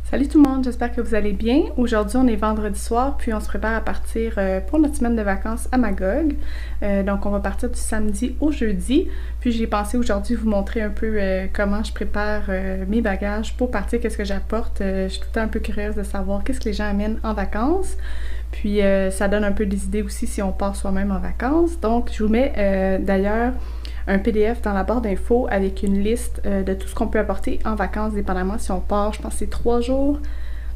Salut tout le monde, j'espère que vous allez bien. Aujourd'hui, on est vendredi soir, puis on se prépare à partir pour notre semaine de vacances à Magog. Donc, on va partir du samedi au jeudi. Puis, j'ai pensé aujourd'hui vous montrer un peu comment je prépare mes bagages pour partir, qu'est-ce que j'apporte. Je suis tout le temps un peu curieuse de savoir qu'est-ce que les gens amènent en vacances. Puis, ça donne un peu des idées aussi si on part soi-même en vacances. Donc, je vous mets d'ailleurs un PDF dans la barre d'infos avec une liste de tout ce qu'on peut apporter en vacances, dépendamment si on part, je pense que c'est 3 jours,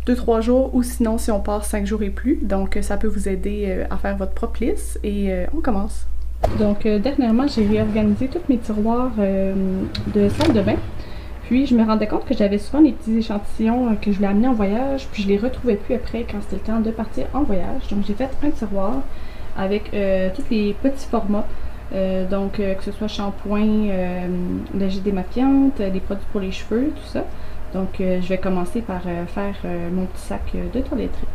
2-3 jours, ou sinon si on part 5 jours et plus. Donc ça peut vous aider à faire votre propre liste et on commence. Donc dernièrement, j'ai réorganisé tous mes tiroirs de salle de bain. Puis je me rendais compte que j'avais souvent des petits échantillons que je voulais amener en voyage, puis je les retrouvais plus après quand c'était le temps de partir en voyage. Donc j'ai fait un tiroir avec tous les petits formats. Que ce soit shampoing, légers démaquillante, des produits pour les cheveux, tout ça. Donc je vais commencer par faire mon petit sac de toiletterie.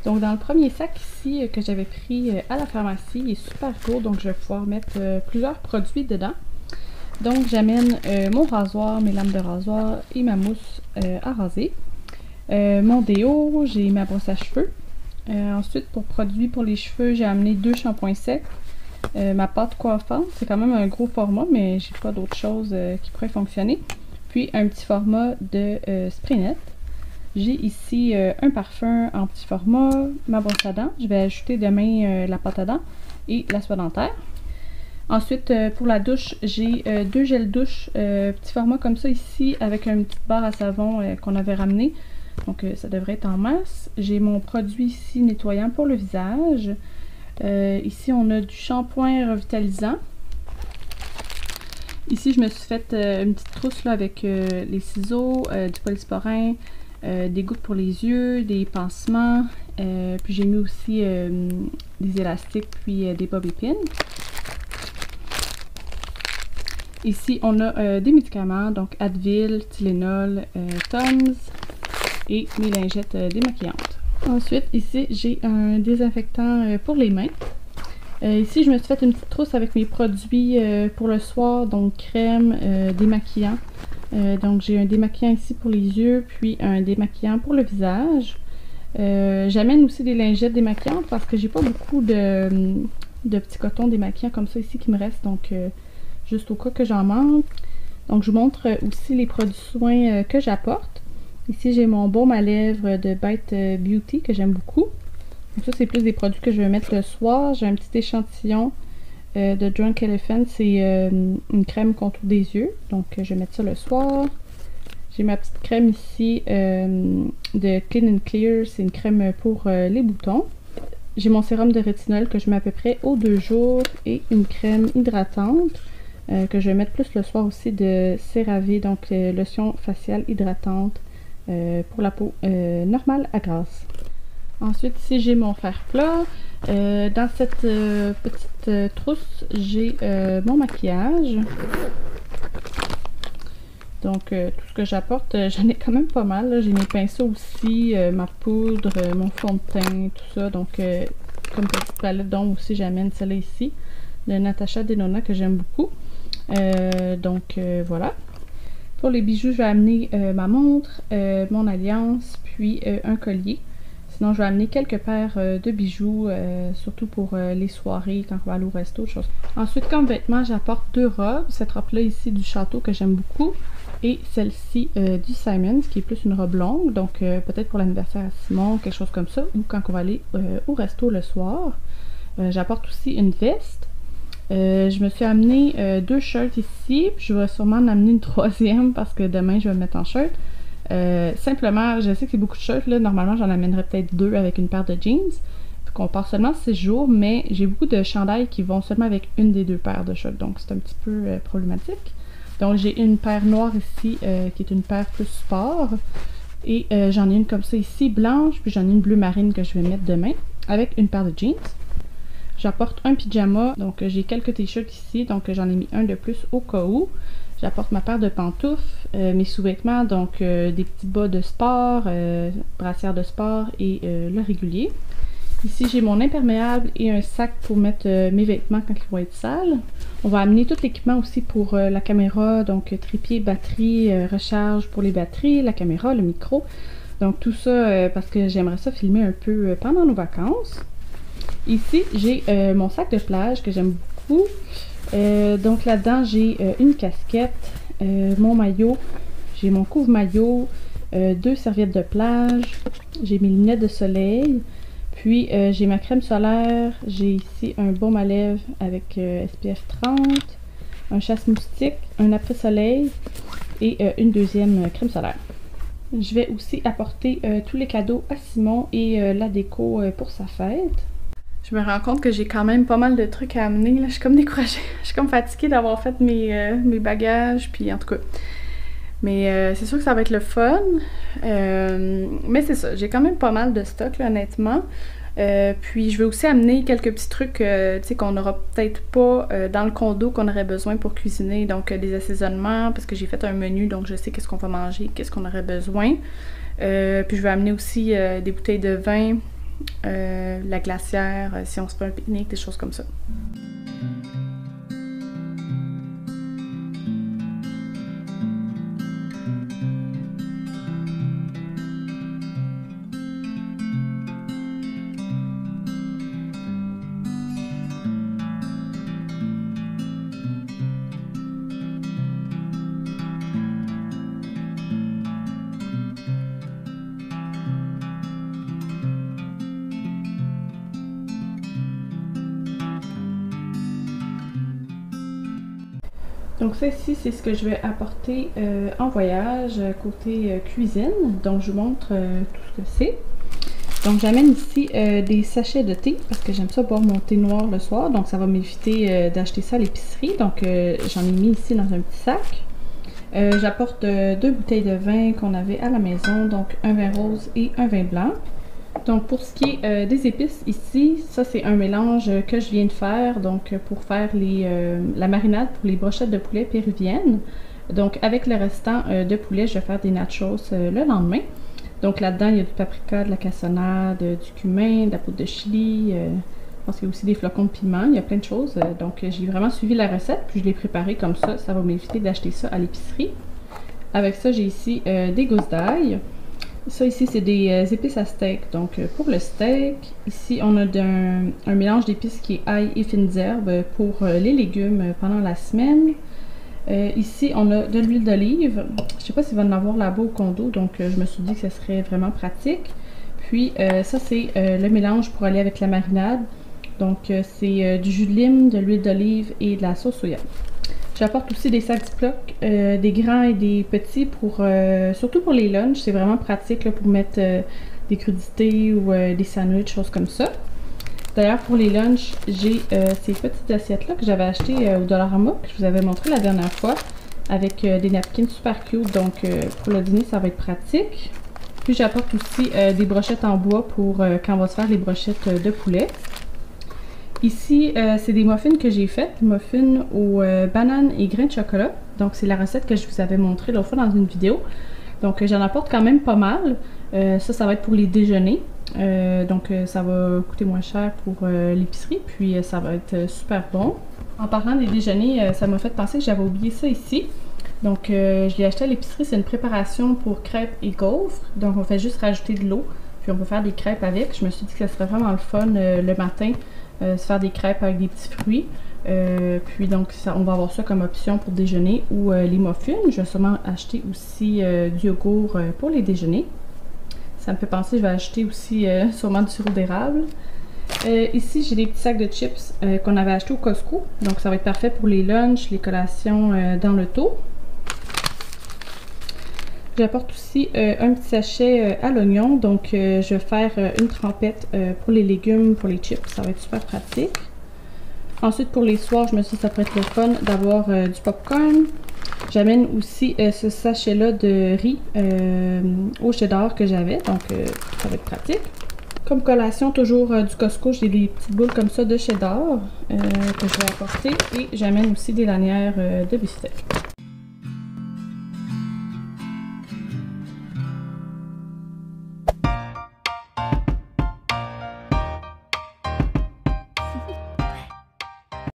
Donc dans le premier sac ici que j'avais pris à la pharmacie, il est super gros, donc je vais pouvoir mettre plusieurs produits dedans. Donc j'amène mon rasoir, mes lames de rasoir et ma mousse à raser. Mon déo, j'ai ma brosse à cheveux. Ensuite pour produits pour les cheveux, j'ai amené 2 shampoings secs. Ma pâte coiffante, c'est quand même un gros format, mais j'ai pas d'autres choses qui pourraient fonctionner. Puis un petit format de spray net. J'ai ici un parfum en petit format, ma brosse à dents. Je vais ajouter demain la pâte à dents et la soie dentaire. Ensuite, pour la douche, j'ai 2 gels douche, petit format comme ça ici, avec une petite barre à savon qu'on avait ramené. Donc ça devrait être en masse. J'ai mon produit ici nettoyant pour le visage. Ici, on a du shampoing revitalisant. Ici, je me suis fait une petite trousse là, avec les ciseaux, du polysporin, des gouttes pour les yeux, des pansements, puis j'ai mis aussi des élastiques puis des bobby pins. Ici on a des médicaments, donc Advil, Tylenol, Tums et mes lingettes démaquillantes. Ensuite ici j'ai un désinfectant pour les mains. Ici je me suis fait une petite trousse avec mes produits pour le soir, donc crème, démaquillant. Donc j'ai un démaquillant ici pour les yeux, puis un démaquillant pour le visage. J'amène aussi des lingettes démaquillantes parce que j'ai pas beaucoup de petits cotons démaquillants comme ça ici qui me restent, donc juste au cas que j'en manque. Donc je vous montre aussi les produits soins que j'apporte. Ici j'ai mon baume à lèvres de Bite Beauty que j'aime beaucoup. Donc ça c'est plus des produits que je vais mettre le soir. J'ai un petit échantillon de Drunk Elephant, c'est une crème contour des yeux, donc je vais mettre ça le soir. J'ai ma petite crème ici de Clean and Clear, c'est une crème pour les boutons. J'ai mon sérum de rétinol que je mets à peu près aux 2 jours et une crème hydratante que je vais mettre plus le soir aussi de CeraVe, donc lotion faciale hydratante pour la peau normale à grasse. Ensuite ici j'ai mon fer plat. Dans cette petite trousse, j'ai mon maquillage. Donc tout ce que j'apporte, j'en ai quand même pas mal. J'ai mes pinceaux aussi, ma poudre, mon fond de teint, tout ça. Donc comme petite palette d'ombre aussi, j'amène celle-là ici, de Natasha Denona que j'aime beaucoup. Voilà. Pour les bijoux, je vais amener ma montre, mon alliance, puis un collier. Sinon, je vais amener quelques paires de bijoux, surtout pour les soirées, quand on va aller au resto, choses. Ensuite, comme vêtements, j'apporte 2 robes. Cette robe-là ici du château que j'aime beaucoup. Et celle-ci du Simons, qui est plus une robe longue. Donc, peut-être pour l'anniversaire à Simon, quelque chose comme ça. Ou quand on va aller au resto le soir. J'apporte aussi une veste. Je me suis amené 2 shirts ici. Puis je vais sûrement en amener une 3e parce que demain, je vais me mettre en shirt. Simplement, je sais que c'est beaucoup de shirts, là. Normalement, j'en amènerais peut-être 2 avec une paire de jeans. Donc, on part seulement 6 jours, mais j'ai beaucoup de chandails qui vont seulement avec une des 2 paires de shirts. Donc, c'est un petit peu problématique. Donc, j'ai une paire noire ici, qui est une paire plus sport. Et j'en ai une comme ça ici, blanche. Puis, j'en ai une bleu marine que je vais mettre demain, avec une paire de jeans. J'apporte un pyjama. Donc, j'ai quelques t-shirts ici. Donc, j'en ai mis un de plus au cas où. J'apporte ma paire de pantoufles, mes sous-vêtements, donc des petits bas de sport, brassière de sport et le régulier. Ici, j'ai mon imperméable et un sac pour mettre mes vêtements quand ils vont être sales. On va amener tout l'équipement aussi pour la caméra, donc trépied, batterie, recharge pour les batteries, la caméra, le micro. Donc tout ça parce que j'aimerais ça filmer un peu pendant nos vacances. Ici, j'ai mon sac de plage que j'aime beaucoup. Donc là-dedans, j'ai une casquette, mon maillot, j'ai mon couvre-maillot, 2 serviettes de plage, j'ai mes lunettes de soleil, puis j'ai ma crème solaire, j'ai ici un baume à lèvres avec SPF 30, un chasse-moustique, un après-soleil et une 2e crème solaire. Je vais aussi apporter tous les cadeaux à Simon et la déco pour sa fête. Je me rends compte que j'ai quand même pas mal de trucs à amener. Là, je suis comme découragée. Je suis comme fatiguée d'avoir fait mes bagages. Puis en tout cas. Mais c'est sûr que ça va être le fun. Mais c'est ça. J'ai quand même pas mal de stock, là, honnêtement. Puis je vais aussi amener quelques petits trucs tu sais, qu'on n'aura peut-être pas dans le condo qu'on aurait besoin pour cuisiner. Donc des assaisonnements. Parce que j'ai fait un menu. Donc je sais qu'est-ce qu'on va manger. Qu'est-ce qu'on aurait besoin. Puis je vais amener aussi des bouteilles de vin. La glacière, si on se fait un pique-nique, des choses comme ça. Donc ça ici, c'est ce que je vais apporter en voyage côté cuisine. Donc je vous montre tout ce que c'est. Donc j'amène ici des sachets de thé parce que j'aime ça boire mon thé noir le soir. Donc ça va m'éviter d'acheter ça à l'épicerie. Donc j'en ai mis ici dans un petit sac. J'apporte 2 bouteilles de vin qu'on avait à la maison. Donc un vin rose et un vin blanc. Donc pour ce qui est des épices ici, ça c'est un mélange que je viens de faire donc pour faire la marinade pour les brochettes de poulet péruviennes. Donc avec le restant de poulet, je vais faire des nachos le lendemain. Donc là-dedans, il y a du paprika, de la cassonade, du cumin, de la poudre de chili, je pense qu'il y a aussi des flocons de piment, il y a plein de choses. Donc j'ai vraiment suivi la recette, puis je l'ai préparée comme ça, ça va m'éviter d'acheter ça à l'épicerie. Avec ça, j'ai ici des gousses d'ail. Ça ici, c'est des épices à steak. Donc pour le steak, ici on a un mélange d'épices qui est ail et fines herbes pour les légumes pendant la semaine. Ici, on a de l'huile d'olive. Je sais pas s'il va en avoir là-bas au condo, donc je me suis dit que ce serait vraiment pratique. Puis ça, c'est le mélange pour aller avec la marinade. Donc c'est du jus de lime, de l'huile d'olive et de la sauce soya. J'apporte aussi des sacs Ziploc, des grands et des petits, surtout pour les lunchs. C'est vraiment pratique là, pour mettre des crudités ou des sandwichs, choses comme ça. D'ailleurs, pour les lunchs, j'ai ces petites assiettes-là que j'avais achetées au Dollarama, que je vous avais montré la dernière fois, avec des napkins super cute. Donc, pour le dîner, ça va être pratique. Puis, j'apporte aussi des brochettes en bois pour quand on va se faire les brochettes de poulet. Ici, c'est des muffins que j'ai faites, muffins aux bananes et grains de chocolat. Donc, c'est la recette que je vous avais montrée l'autre fois dans une vidéo. Donc, j'en apporte quand même pas mal. Ça va être pour les déjeuners. Donc, ça va coûter moins cher pour l'épicerie. Puis, ça va être super bon. En parlant des déjeuners, ça m'a fait penser que j'avais oublié ça ici. Donc, je l'ai acheté à l'épicerie. C'est une préparation pour crêpes et gaufres. Donc, on fait juste rajouter de l'eau. Puis on peut faire des crêpes avec. Je me suis dit que ça serait vraiment le fun le matin, se faire des crêpes avec des petits fruits. Puis donc on va avoir ça comme option pour déjeuner ou les muffins. Je vais sûrement acheter aussi du yogourt pour les déjeuners. Ça me fait penser, je vais acheter aussi sûrement du sirop d'érable. Ici, j'ai des petits sacs de chips qu'on avait achetés au Costco. Donc ça va être parfait pour les lunchs, les collations dans l'auto. J'apporte aussi un petit sachet à l'oignon. Donc je vais faire une trempette pour les légumes, pour les chips. Ça va être super pratique. Ensuite, pour les soirs, je me suis dit que ça pourrait être le fun d'avoir du popcorn. J'amène aussi ce sachet-là de riz au cheddar que j'avais. Donc ça va être pratique. Comme collation, toujours du Costco, j'ai des petites boules comme ça de cheddar que je vais apporter. Et j'amène aussi des lanières de beefsteak.